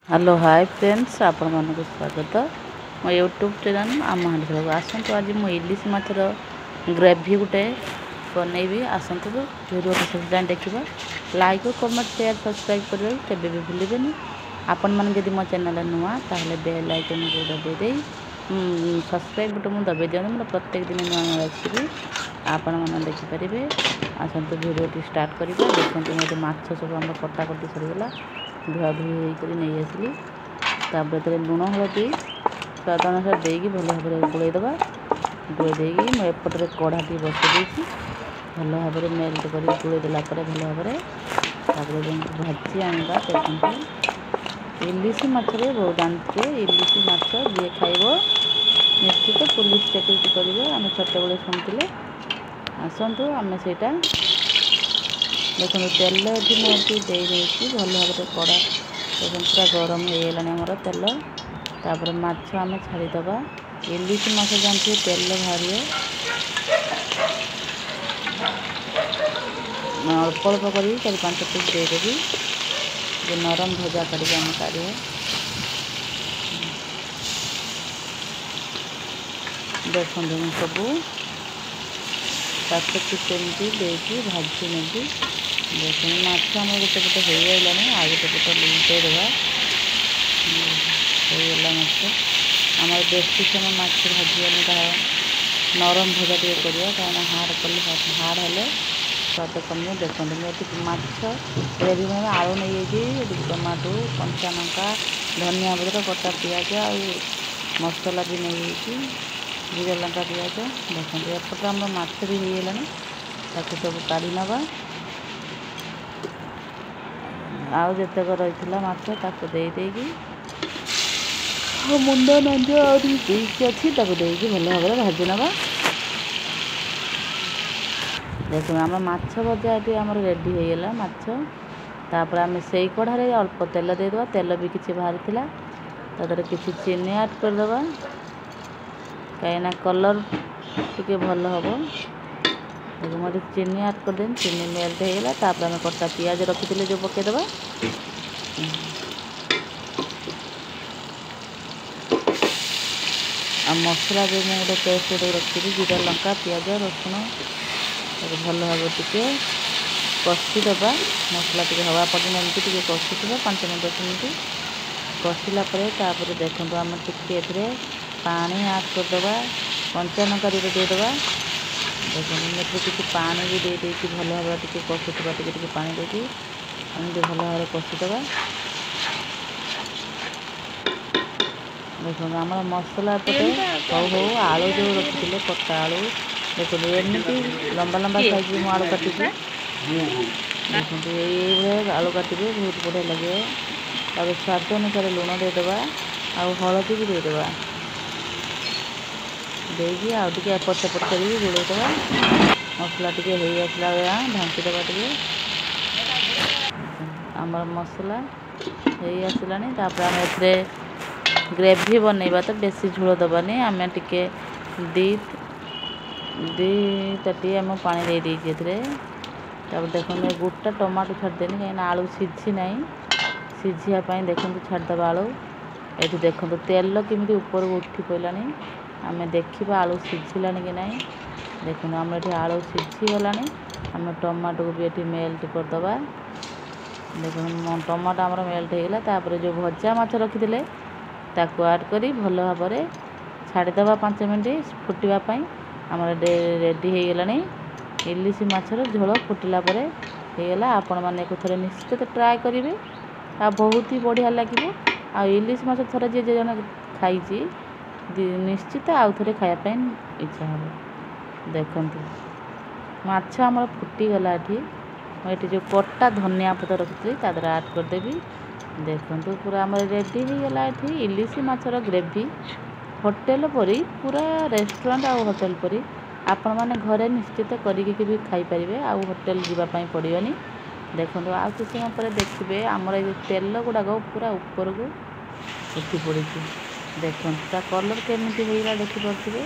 hello hi friends आपण मानक स्वागत मो यूट्यूब चैनल आम हांडी आसतु आज मो इलिश माछर ग्रेवी गोटे बनैबी आसतु वीडियो से देखा लाइक कमेंट शेयर सब्सक्राइब कर केबे भी भूलिबेनी आपण मन जदि मो चैनल नुआ ताहले बेल आइकन को दबे दे सब्सक्राइब बटन दबे दियनु मोर प्रत्येक दिन नुआ नुआ रेसिपी आपण मन देखि परिबे आसतु वीडियो स्टार्ट करिबा देखंतु मोर माछ सब हम कटा कटी सरीगला धुआ धुई होकर नहीं आसली तापर लुण हलदी स्वाद अनुसार देकी भल भाव में गोलैदबा गोलई देकी एपटे कढ़ाटी बसई भल भाव में मेल्ट कर गोलैदेला भल भाव में भाजी आनवा देखते इलिश माछरे बहुत जानते इलिश माछ जी खाइब निश्चित पुलिस चाकरी करेंगे आम छोट बड़े शुणुले आसतु आम से देखो तेल ये देती भल भाव में कड़ा देखो पूरा गरम हो गलानी आमर तेल तापर माछ आम छाड़ीदबा इलिश माछ जानते तेल बाहर अल्प अल्प कर 4-5 पीस देदेवी जो नरम भजा करके आम काढ़ देखो सब 5 पीस एमती देकी भाजी नेबी देखो माछ आम गोटे पटे हो गलानी आ गोटे पटे लुटे देवा होगा माछ आम बेसी समय माछ भाजी नरम भजा टे करा कहीं हार्ड कले हार्ड हेल्ले स्वाद कमे देखते मुझे माछ ग्रेवी में आलू नहीं टमाटो कंचा लंका धनिया पत्र कटा पिज आ मसला भी नहीं जीरा लंका पिज देखते एपटे आम माछ भी हो गलानी सब काढ़ी नवा आउ जितक रही माछ देकी मुंड नंज अच्छी देकी भल भाव में भाजी नवा देखो आम माछ भजा ये आम रेडी होगा माछ तापर आम से कढ़ारे अल्प तेल देदेबा तेल भी किसी बाहरी तादर किसी चीनी ऐड करदे कहीं कलर टी भल हम देखो मुझे चीनी ऐड करदे चीनी मेल्ट होगा तापर आम कटा पिज रखी जो पकईदबा आ मसला जो मुझे पेस्ट रखी जीरा लंका पिज रसुण भल भाव टे कषिदबा मसला टे हवा पड़ना एमती टे कषुवा 5-10 मिनट कषिला देखो आम टे पानी ऐड करदे कंचा लंका देदेबा देखो मुझे किसी पानी भी दे भल भाव टे कषुवा टे पानी देती एमती भल भाव कषिदबा देखो आम मसला एपटे हो आलू जो रखी कटा आलू देखो एमती लंबा लंबा साइज में आलू काटी देखो ये आलू काटे बहुत बढ़िया लगे तब स्वाद अनुसार लुण देदेबा आ हलदी भी देदेबा देकी आउटे एपट सेपट कर गोलैदबा मसला टे हो आसला ढांकीदबा टे आमर मसला हो आसलानी आम ए ग्रेवी बनैबा तो बेसी झोल दबानी आम टे दी ताटी आम पानी दे देती देखो गोटा टमाटो छाड़देनी कहीं आलू सीझी ना सीझापी देखो छाड़दे आलू ये देखो तेल केमी ऊपर उठी पड़ानी आम देखा आलू सीझिला कि ना देखो आम ये आलू सीझीगला आम टमाटो को भी ये मेल्ट करदे देखो टमाटो आमर मेल्ट होगा तापर जो भजा माछ रखी ताकू ऐड करी भल भाव में छाड़ीदे 5 मिनट फुटापी आम रेडी हो गलानी इलिश माछर झोल फुटिला होगा आपण मैंने थे निश्चित ट्राए करेंगे आ बहुत ही बढ़िया लगे आ इलिश माछ थोड़ा जी जन खाई निश्चित आउ थे खायापी इच्छा हम देखु माछ आमर फुटीगला ये जो कटा धनिया पत्र रखी तादर ऐड करदेवी देखु पूरा आम रेडी हो गला ये इलिश माछर ग्रेवी होटेल परी पूरा रेस्टोरेंट आ होटेल परी आपण मैंने घरे निश्चित करिके भी खाई पारिबे आ होटेल जीवापाई पड़ियोनी देखो आ किछ समय पर देखिए आमर ये तेल गुड़ाक पूरा ऊपर को उठी पड़ी देखो कलर केमी होगा देखिपे